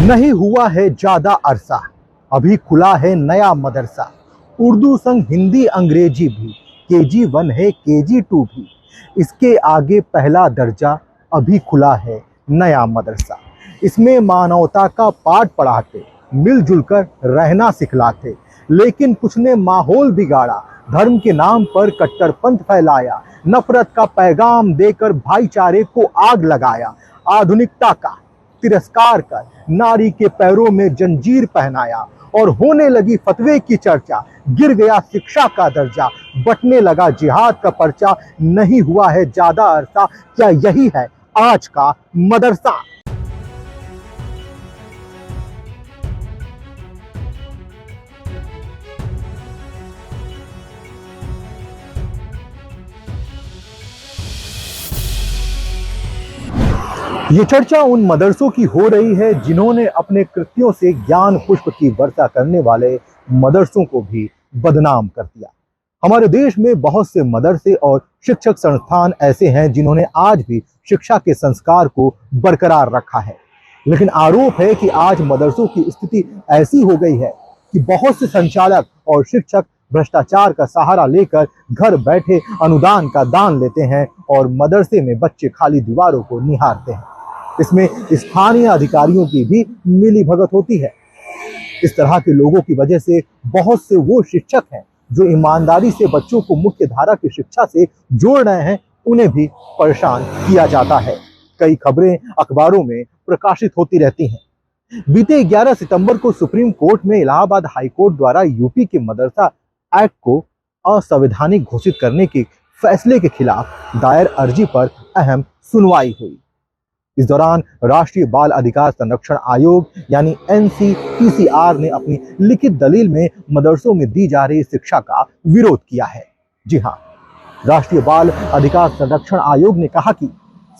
नहीं हुआ है ज्यादा अरसा, अभी खुला है नया मदरसा। उर्दू संग हिंदी अंग्रेजी भी, KG1 है KG2 भी। इसके आगे पहला दर्जा, अभी खुला है नया मदरसा। इसमें मानवता का पाठ पढ़ाते, मिलजुल कर रहना सिखलाते। लेकिन कुछ ने माहौल बिगाड़ा, धर्म के नाम पर कट्टरपंथ फैलाया। नफरत का पैगाम देकर भाईचारे को आग लगाया। आधुनिकता का तिरस्कार कर नारी के पैरों में जंजीर पहनाया। और होने लगी फतवे की चर्चा, गिर गया शिक्षा का दर्जा। बटने लगा जिहाद का पर्चा, नहीं हुआ है ज्यादा अरसा। क्या यही है आज का मदरसा? ये चर्चा उन मदरसों की हो रही है जिन्होंने अपने कृत्यों से ज्ञान पुष्प की वर्षा करने वाले मदरसों को भी बदनाम कर दिया। हमारे देश में बहुत से मदरसे और शिक्षक संस्थान ऐसे हैं जिन्होंने आज भी शिक्षा के संस्कार को बरकरार रखा है। लेकिन आरोप है कि आज मदरसों की स्थिति ऐसी हो गई है कि बहुत से संचालक और शिक्षक भ्रष्टाचार का सहारा लेकर घर बैठे अनुदान का दान लेते हैं और मदरसे में बच्चे खाली दीवारों को निहारते हैं। इसमें स्थानीय अधिकारियों की भी मिलीभगत होती है। इस तरह के लोगों की वजह से बहुत से वो शिक्षक हैं जो ईमानदारी से बच्चों को मुख्य धारा की शिक्षा से जोड़ रहे हैं, उन्हें भी परेशान किया जाता है। कई खबरें अखबारों में प्रकाशित होती रहती हैं। बीते 11 सितंबर को सुप्रीम कोर्ट में इलाहाबाद हाई कोर्ट द्वारा यूपी के मदरसा एक्ट को असंवैधानिक घोषित करने के फैसले के खिलाफ दायर अर्जी पर अहम सुनवाई हुई। इस दौरान राष्ट्रीय बाल अधिकार संरक्षण आयोग यानी NCPCR ने अपनी लिखित दलील में मदरसों में दी जा रही शिक्षा का विरोध किया है। जी हाँ, राष्ट्रीय बाल अधिकार संरक्षण आयोग ने कहा कि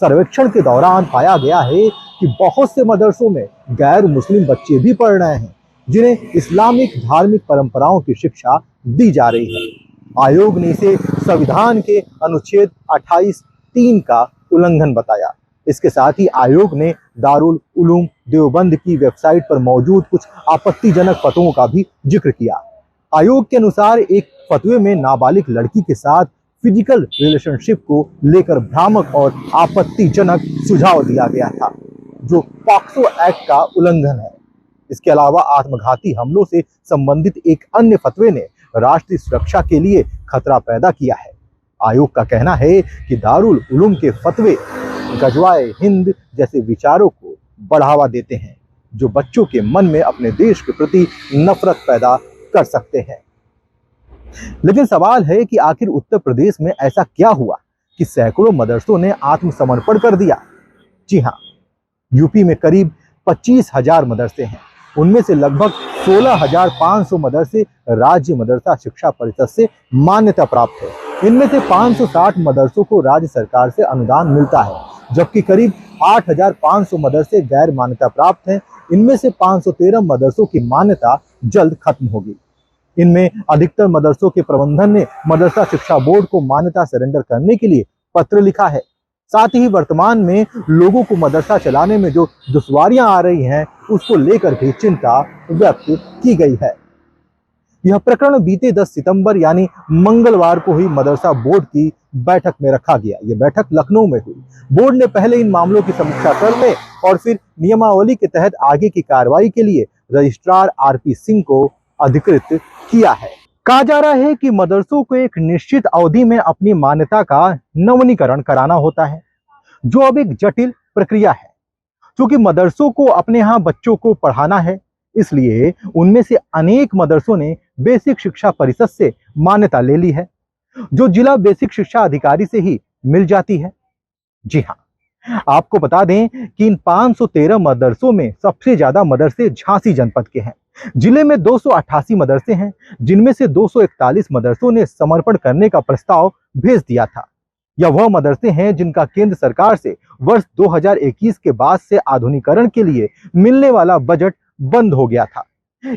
सर्वेक्षण के दौरान पाया गया है कि बहुत से मदरसों में गैर मुस्लिम बच्चे भी पढ़ रहे हैं जिन्हें इस्लामिक धार्मिक परंपराओं की शिक्षा दी जा रही है। आयोग ने इसे संविधान के अनुच्छेद 28(3) का उल्लंघन बताया। इसके साथ ही आयोग ने दारुल उलूम देवबंद की वेबसाइट पर मौजूद कुछ आपत्तिजनक फतवों का भी जिक्र किया। आयोग के अनुसार एक फतवे में नाबालिग लड़की के साथ फिजिकल रिलेशनशिप को लेकर भ्रामक और आपत्तिजनक सुझाव दिया गया था, जो पॉक्सो एक्ट का उल्लंघन है। इसके अलावा आत्मघाती हमलों से संबंधित एक अन्य फतवे ने राष्ट्रीय सुरक्षा के लिए खतरा पैदा किया है। आयोग का कहना है कि दारुल उलूम के फतवे गजवाए हिंद जैसे विचारों को बढ़ावा देते हैं, जो बच्चों के मन में अपने देश के प्रति नफरत पैदा कर सकते हैं। लेकिन सवाल है कि आखिर उत्तर प्रदेश में ऐसा क्या हुआ कि सैकड़ों मदरसों ने आत्मसमर्पण कर दिया? जी हाँ, यूपी में करीब 25,000 मदरसे हैं। उनमें से लगभग 16,500 मदरसे राज्य मदरसा शिक्षा परिषद से मान्यता प्राप्त है। इनमें से 560 मदरसों को राज्य सरकार से अनुदान मिलता है, जबकि करीब 8,500 मदरसे गैर मान्यता प्राप्त हैं। इनमें से 513 मदरसों की मान्यता जल्द खत्म होगी। इनमें अधिकतर मदरसों के प्रबंधन ने मदरसा शिक्षा बोर्ड को मान्यता सरेंडर करने के लिए पत्र लिखा है। साथ ही वर्तमान में लोगों को मदरसा चलाने में जो दुश्वारियां आ रही हैं, उसको लेकर भी चिंता व्यक्त की गई है। यह प्रकरण बीते 10 सितंबर यानी मंगलवार को हुई मदरसा बोर्ड की बैठक में रखा गया। यह बैठक लखनऊ में हुई। बोर्ड ने पहले इन मामलों की समीक्षा कर ले और फिर नियमावली के तहत आगे की कार्रवाई के लिए रजिस्ट्रार RP सिंह को अधिकृत किया है। कहा जा रहा है कि मदरसों को एक निश्चित अवधि में अपनी मान्यता का नवीनीकरण कराना होता है, जो अब एक जटिल प्रक्रिया है। क्योंकि मदरसों को अपने यहाँ बच्चों को पढ़ाना है, इसलिए उनमें से अनेक मदरसों ने बेसिक शिक्षा परिषद से मान्यता ले ली है, जो जिला बेसिक शिक्षा अधिकारी से ही मिल जाती है। जी हाँ, आपको बता दें कि इन 513 मदरसों में सबसे ज्यादा मदरसे झांसी जनपद के हैं। जिले में 288 मदरसे हैं, जिनमें से 241 मदरसों ने समर्पण करने का प्रस्ताव भेज दिया था। यह वह मदरसे हैं जिनका केंद्र सरकार से वर्ष 2021 के बाद से आधुनिकीकरण के लिए मिलने वाला बजट बंद हो गया था।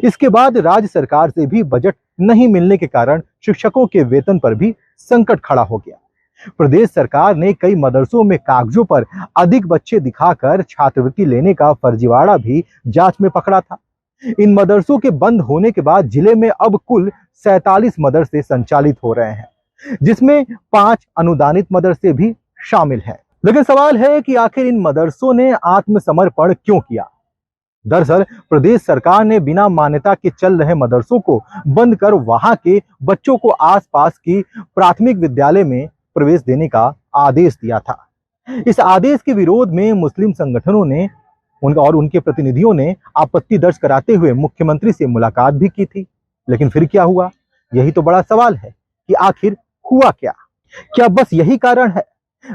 इसके बाद राज्य सरकार से भी बजट नहीं मिलने के कारण शिक्षकों के वेतन पर भी संकट खड़ा हो गया। प्रदेश सरकार ने कई मदरसों में कागजों पर अधिक बच्चे दिखाकर छात्रवृत्ति लेने का फर्जीवाड़ा भी जांच में पकड़ा था। इन मदरसों के बंद होने के बाद जिले में अब कुल 47 मदरसे संचालित हो रहे हैं, जिसमें 5 अनुदानित मदरसे भी शामिल हैं। लेकिन सवाल है कि आखिर इन मदरसों ने आत्मसमर्पण क्यों किया? दरअसल प्रदेश सरकार ने बिना मान्यता के चल रहे मदरसों को बंद कर वहां के बच्चों को आसपास की प्राथमिक विद्यालय में प्रवेश देने का आदेश दिया था। इस आदेश के विरोध में मुस्लिम संगठनों ने और उनके प्रतिनिधियों ने आपत्ति दर्ज कराते हुए मुख्यमंत्री से मुलाकात भी की थी। लेकिन फिर क्या हुआ? यही तो बड़ा सवाल है कि आखिर हुआ क्या? क्या बस यही कारण है?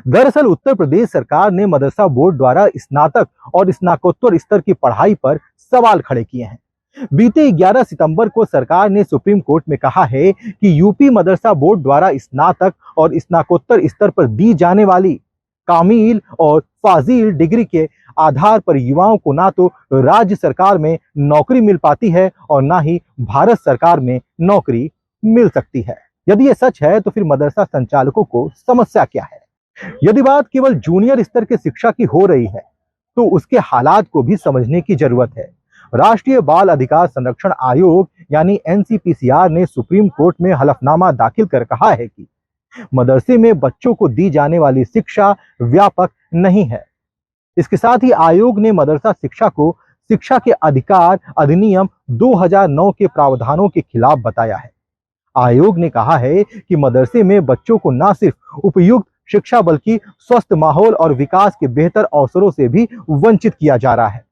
दरअसल उत्तर प्रदेश सरकार ने मदरसा बोर्ड द्वारा स्नातक और स्नातकोत्तर स्तर की पढ़ाई पर सवाल खड़े किए हैं। बीते 11 सितंबर को सरकार ने सुप्रीम कोर्ट में कहा है कि यूपी मदरसा बोर्ड द्वारा स्नातक और स्नातकोत्तर स्तर पर दी जाने वाली कामिल और फाजिल डिग्री के आधार पर युवाओं को ना तो राज्य सरकार में नौकरी मिल पाती है और ना ही भारत सरकार में नौकरी मिल सकती है। यदि ये सच है तो फिर मदरसा संचालकों को समस्या क्या है? यदि बात केवल जूनियर स्तर की शिक्षा की हो रही है तो उसके हालात को भी समझने की जरूरत है। राष्ट्रीय बाल अधिकार संरक्षण आयोग यानी एनसीपीसीआर ने सुप्रीम कोर्ट में हलफनामा दाखिल कर कहा है कि मदरसे में बच्चों को दी जाने वाली शिक्षा व्यापक नहीं है। इसके साथ ही आयोग ने मदरसा शिक्षा को शिक्षा के अधिकार अधिनियम 2009 के प्रावधानों के खिलाफ बताया है। आयोग ने कहा है कि मदरसे में बच्चों को न सिर्फ उपयुक्त शिक्षा बल्कि स्वस्थ माहौल और विकास के बेहतर अवसरों से भी वंचित किया जा रहा है।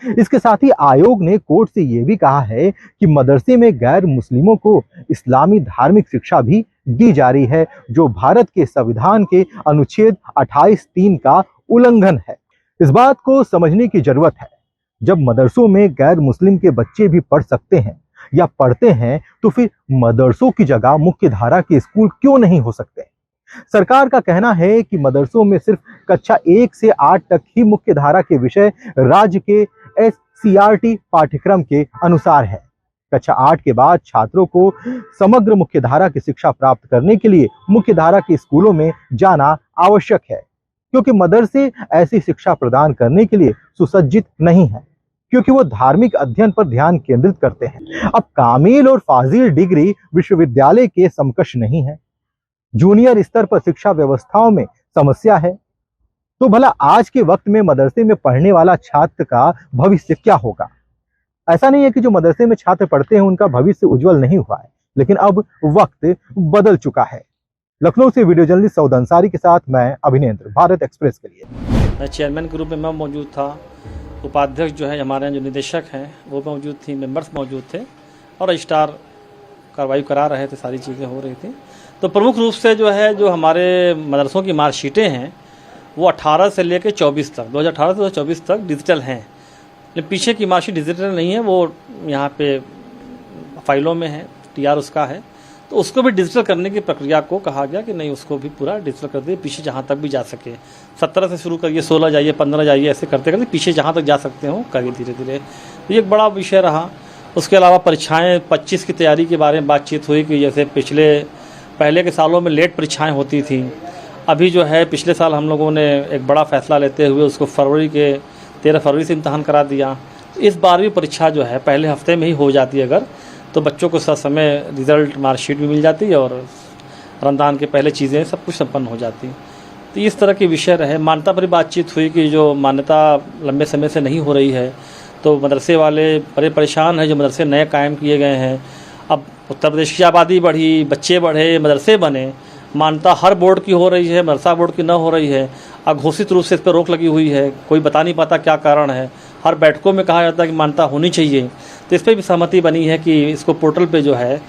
इसके साथ ही आयोग ने कोर्ट से यह भी कहा है कि मदरसे में गैर मुस्लिमों को इस्लामी धार्मिक शिक्षा भी दी जा रही है, जो भारत के संविधान के अनुच्छेद 28(3) का उल्लंघन है। इस बात को समझने की जरूरत है। जब मदरसों में गैर मुस्लिम के बच्चे भी पढ़ सकते हैं या पढ़ते हैं तो फिर मदरसों की जगह मुख्य धारा के स्कूल क्यों नहीं हो सकते? सरकार का कहना है कि मदरसों में सिर्फ कक्षा 1 से 8 तक ही मुख्य धारा के विषय राज्य के SCRT पाठ्यक्रम के अनुसार है। कक्षा 8 के बाद छात्रों को समग्र मुख्य धारा की शिक्षा प्राप्त करने के लिए मुख्य धारा के स्कूलों में जाना आवश्यक है, क्योंकि मदरसे ऐसी शिक्षा प्रदान करने के लिए सुसज्जित नहीं है, क्योंकि वो धार्मिक अध्ययन पर ध्यान केंद्रित करते हैं। अब कामिल और फाजिल डिग्री विश्वविद्यालय के समकक्ष नहीं है। जूनियर स्तर पर शिक्षा व्यवस्थाओं में समस्या है। तो भला आज के वक्त में मदरसे में पढ़ने वाला छात्र का भविष्य क्या होगा? ऐसा नहीं है कि जो मदरसे में छात्र पढ़ते हैं उनका भविष्य उज्जवल नहीं हुआ है, लेकिन अब वक्त बदल चुका है। लखनऊ से वीडियो जर्नलिस्ट सऊद अंसारी के साथ मैं अभिनेंद्र, भारत एक्सप्रेस के लिए। मैं चेयरमैन के रूप में मैं मौजूद था, उपाध्यक्ष जो है हमारे जो निदेशक हैं वो मौजूद थी, मेंबर्स मौजूद थे और रजिस्ट्रार कार्रवाई करा रहे थे, सारी चीज़ें हो रही थी। तो प्रमुख रूप से जो है जो हमारे मदरसों की मार्कशीटें हैं वो 18 से लेकर 24 तक 2018 से 2024 तक डिजिटल हैं। लेकिन पीछे की मार्कशीट डिजिटल नहीं है, वो यहाँ पे फाइलों में है, TR उसका है, तो उसको भी डिजिटल करने की प्रक्रिया को कहा गया कि नहीं, उसको भी पूरा डिजिटल कर दिए, पीछे जहाँ तक भी जा सके। 17 से शुरू करिए, 16 जाइए, 15 जाइए, ऐसे करते करते पीछे जहाँ तक जा सकते हो करिए धीरे धीरे। तो ये एक बड़ा विषय रहा। उसके अलावा परीक्षाएँ 25 की तैयारी के बारे में बातचीत हुई कि जैसे पहले के सालों में लेट परीक्षाएँ होती थी, अभी जो है पिछले साल हम लोगों ने एक बड़ा फैसला लेते हुए उसको 13 फरवरी से इम्तहान करा दिया। इस बार भी परीक्षा जो है पहले हफ्ते में ही हो जाती है अगर, तो बच्चों को समय रिज़ल्ट मार्कशीट भी मिल जाती है और रमज़ान के पहले चीज़ें सब कुछ संपन्न हो जाती। तो इस तरह के विषय रहे। मान्यता पर बातचीत हुई कि जो मान्यता लंबे समय से नहीं हो रही है तो मदरसे वाले बड़े परेशान हैं, जो मदरसे नए कायम किए गए हैं। अब उत्तर प्रदेश की आबादी बढ़ी, बच्चे बढ़े, मदरसे बने, मान्यता हर बोर्ड की हो रही है, मदरसा बोर्ड की न हो रही है। अघोषित रूप से इस पर रोक लगी हुई है, कोई बता नहीं पाता क्या कारण है। हर बैठकों में कहा जाता है कि मान्यता होनी चाहिए। तो इस पर भी सहमति बनी है कि इसको पोर्टल पे जो है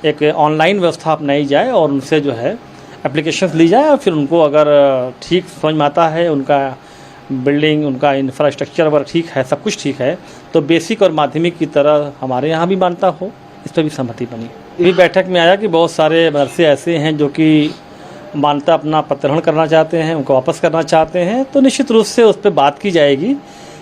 एक ऑनलाइन व्यवस्था अपनाई जाए और उनसे जो है एप्लीकेशंस ली जाए और फिर उनको अगर ठीक समझ में आता है, उनका बिल्डिंग, उनका इंफ्रास्ट्रक्चर अगर ठीक है, सब कुछ ठीक है, तो बेसिक और माध्यमिक की तरह हमारे यहाँ भी मान्यता हो, इस पर भी सहमति बनी। इसी बैठक में आया कि बहुत सारे मदरसे ऐसे हैं जो कि मान्यता अपना प्रत्यारोहण करना चाहते हैं, उनको वापस करना चाहते हैं, तो निश्चित रूप से उस पर बात की जाएगी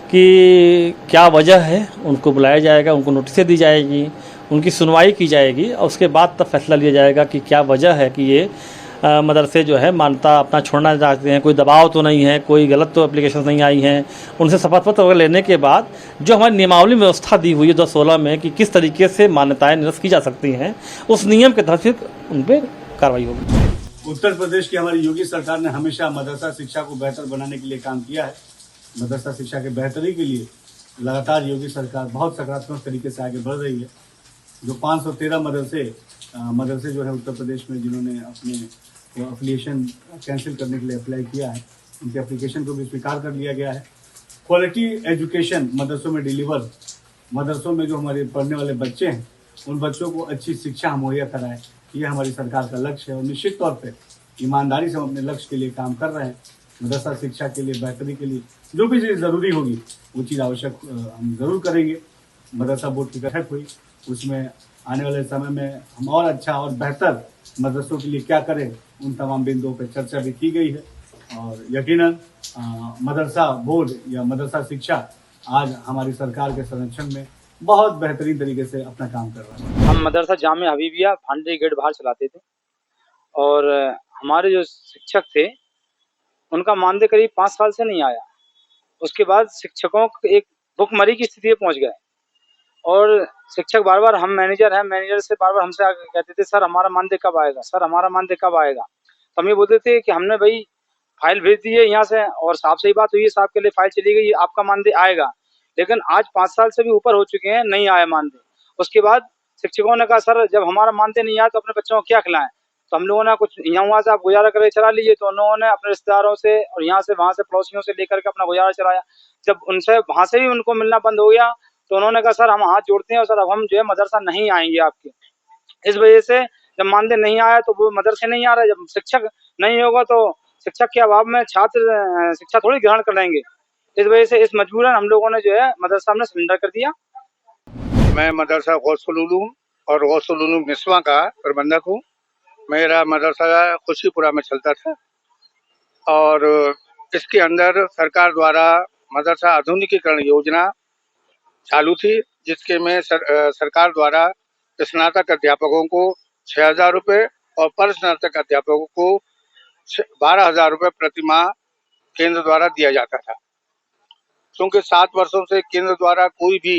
कि क्या वजह है, उनको बुलाया जाएगा, उनको नोटिसें दी जाएगी, उनकी सुनवाई की जाएगी और उसके बाद तब फैसला लिया जाएगा कि क्या वजह है कि ये मदरसे जो है मान्यता अपना छोड़ना चाहते हैं, कोई दबाव तो नहीं है, कोई गलत तो एप्लीकेशन नहीं आई हैं। उनसे शपथ पत्र वगैरह लेने के बाद जो हमारी नियमावली में व्यवस्था दी हुई है 2016 में कि किस तरीके से मान्यताएं निरस्त की जा सकती हैं, उस नियम के तहत फिर उन पर कार्रवाई होगी। उत्तर प्रदेश की हमारी योगी सरकार ने हमेशा मदरसा शिक्षा को बेहतर बनाने के लिए काम किया है। मदरसा शिक्षा के बेहतरी के लिए लगातार योगी सरकार बहुत सकारात्मक तरीके से आगे बढ़ रही है। जो 513 मदरसे जो है उत्तर प्रदेश में जिन्होंने अपने एफिलिएशन कैंसिल करने के लिए अप्लाई किया है, उनके एप्लीकेशन को भी स्वीकार कर लिया गया है। क्वालिटी एजुकेशन मदरसों में डिलीवर, मदरसों में जो हमारे पढ़ने वाले बच्चे हैं उन बच्चों को अच्छी शिक्षा मुहैया कराएं, ये हमारी सरकार का लक्ष्य है। और निश्चित तौर पे ईमानदारी से हम अपने लक्ष्य के लिए काम कर रहे हैं। मदरसा शिक्षा के लिए बेहतरी के लिए जो भी चीज़ ज़रूरी होगी वो चीज़ आवश्यक हम ज़रूर करेंगे। मदरसा बोर्ड की बैठक हुई, उसमें आने वाले समय में हम और अच्छा और बेहतर मदरसों के लिए क्या करें उन तमाम बिंदुओं पर चर्चा भी की गई है। और यकीनन मदरसा बोर्ड या मदरसा शिक्षा आज हमारी सरकार के संरक्षण में बहुत बेहतरीन तरीके से अपना काम कर रहा है। हम मदरसा जामे हबीबिया भांडे गेट बाहर चलाते थे और हमारे जो शिक्षक थे उनका मानदेय करीब 5 साल से नहीं आया। उसके बाद शिक्षकों को एक भुखमरी की स्थिति में पहुंच गए और शिक्षक बार बार हम मैनेजर से बार बार हमसे आके कहते थे सर हमारा मानदेय कब आएगा, सर हमारा मानदेय कब आएगा। तो हम ये बोलते थे कि हमने भाई फाइल भेज दी है यहाँ से और साहब से ही बात हुई है, साहब के लिए फाइल चली गई, आपका मानदेय आएगा। लेकिन आज 5 साल से भी ऊपर हो चुके हैं, नहीं आया मानदेय। उसके बाद शिक्षकों ने कहा सर जब हमारा मानदेय नहीं आया तो अपने बच्चों को क्या खिलाएं। तो हम लोगों ने कुछ यहाँ वहाँ से आप गुजारा करके चला लीजिए। तो उन्होंने अपने रिश्तेदारों से और यहाँ से वहाँ से पड़ोसियों से लेकर के अपना गुजारा चलाया। जब उनसे वहाँ से भी उनको मिलना बंद हो गया तो उन्होंने कहा सर हम हाथ जोड़ते हैं और सर अब हम जो है मदरसा नहीं आएंगे आपके। इस वजह से जब मानदेय नहीं आया तो वो मदरसे नहीं आ रहे। जब शिक्षक नहीं होगा तो शिक्षक के अभाव में छात्र शिक्षा थोड़ी ग्रहण कर लेंगे। इस वजह से इस मजबूरन हम लोगों ने जो है मदरसा में सरेंडर कर दिया। मैं मदरसा गौसुल उलूम और गौसुल उलूम निस्वां का प्रबंधक हूँ। मेरा मदरसा खुशीपुरा में चलता था और इसके अंदर सरकार द्वारा मदरसा आधुनिकीकरण योजना चालू थी, जिसके में सरकार द्वारा स्नातक अध्यापकों को 6,000 रुपये और पर स्नातक अध्यापकों को 12,000 रुपये प्रति माह केंद्र द्वारा दिया जाता था। क्योंकि 7 वर्षों से केंद्र द्वारा कोई भी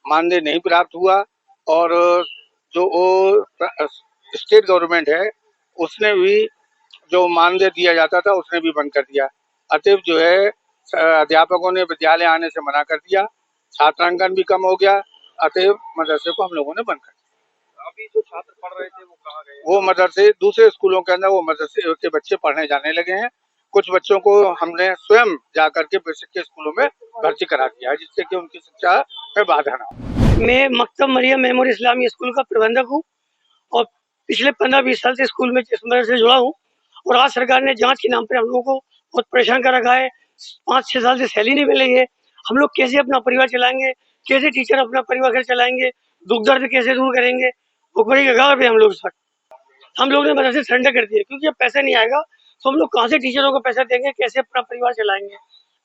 मानदेय नहीं प्राप्त हुआ और जो स्टेट गवर्नमेंट है उसने भी जो मानदेय दिया जाता था उसने भी बंद कर दिया। अतएव जो है अध्यापकों ने विद्यालय आने से मना कर दिया, छात्रांकन भी कम हो गया। अतएव मदरसे को हम लोगों ने बंद कर दिया। अभी जो छात्र पढ़ रहे थे वो कहाँ गए? वो मदरसे दूसरे स्कूलों के अंदर वो मदरसे के बच्चे पढ़ने जाने लगे हैं। कुछ बच्चों को हमने स्वयं जाकर के बेसिक के स्कूलों में भर्ती करा दिया है, जिससे कि उनकी शिक्षा में बाधा ना हो। मैं मकतब मरियम मेमोरी इस्लामी स्कूल का प्रबंधक हूँ और पिछले 15-20 साल से स्कूल में इस मदरसे से जुड़ा हूँ। और आज सरकार ने जांच के नाम पर हम लोगों को बहुत परेशान कर रखा है। 5-6 साल से सैलरी नहीं मिल रही है। हम लोग कैसे अपना परिवार चलाएंगे, कैसे टीचर अपना परिवार घर चलाएंगे, दुख दर्द कैसे दूर करेंगे। भुखमरी के गाँव पे हम लोग ने मदरसे सरेंडर कर दिया क्योंकि अब पैसा नहीं आएगा तो हम लोग कहाँ से टीचरों को पैसा देंगे, कैसे अपना परिवार चलाएंगे।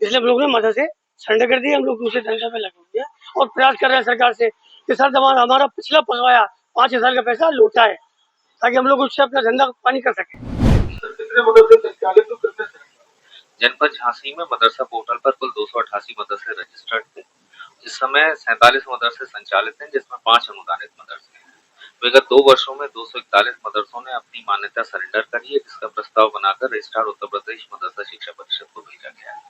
इसलिए हम लोग ने मदरसे सरेंडर कर दिए। हम लोग दूसरे धंधे में लगे हुए हैं और प्रयास कर रहे हैं सरकार से कि सर हमारा पिछला फंसवाया 5-6 साल का पैसा लौटा है ताकि हम लोग उससे अपना धंधा पानी कर सकें। कितने मदरसे संचालित तो कितने जनपद झांसी में मदरसा पोर्टल पर कुल 288 मदरसे रजिस्टर्ड थे। इस समय 47 मदरसे संचालित हैं, जिसमें 5 अनुदानित मदरसे हैं। विगत 2 वर्षों में 241 मदरसों ने अपनी मान्यता सरेंडर करी है, जिसका प्रस्ताव बनाकर रजिस्ट्रार उत्तर प्रदेश मदरसा शिक्षा परिषद को भेजा गया है।